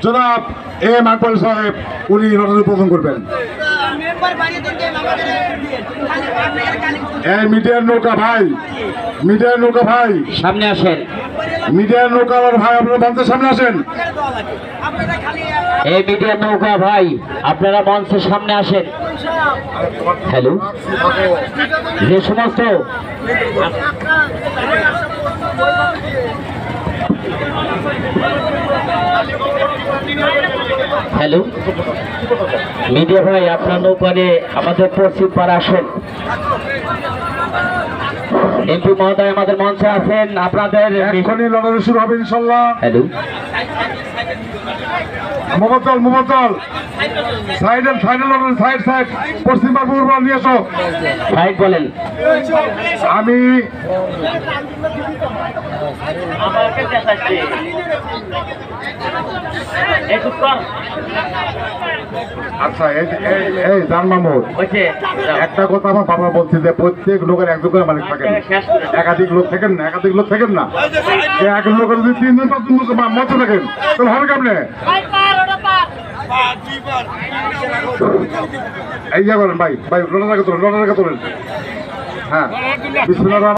জনাব এম আকবর সাহেব উনি লটারি উদ্বোধন করবেন। এই মিডিয়ার নৌকা ভাই, মিডিয়ার নৌকা ভাই সামনে আসেন। মিডিয়ার নৌকা ভাই আপনারা মঞ্চের সামনে আসেন। এই মিডিয়ার নৌকা ভাই আপনারা মঞ্চের সামনে আসেন। হ্যালো, যে সমস্ত হ্যালো মিডিয়া ভাই আপনার নৌকা নিয়ে আমাদের পশ্চিম পাড়া আসেন। এমপি মহোদয় আমাদের মঞ্চে আছেন। আপনাদের এখনই লটারি শুরু হবে ইনশাল্লাহ। হ্যালো মোবাদল সাইড লটারি সাইড পশ্চিম বাবু নিয়ে এসো। সাইড বলেন। আমি আচ্ছা এই জান মামুদ, একটা কথা আমার বাবা বলছি যে প্রত্যেক লোকের একজন করে মালিক থাকেন, একাধিক লোক থাকেন না, এক লোকের যদি 3 জন 5 জন মতো থাকেন তাহলে হবে কেমনে? এই যা করেন ভাই, লটারি তোলেন। হ্যাঁ, বিসমিল্লাহ।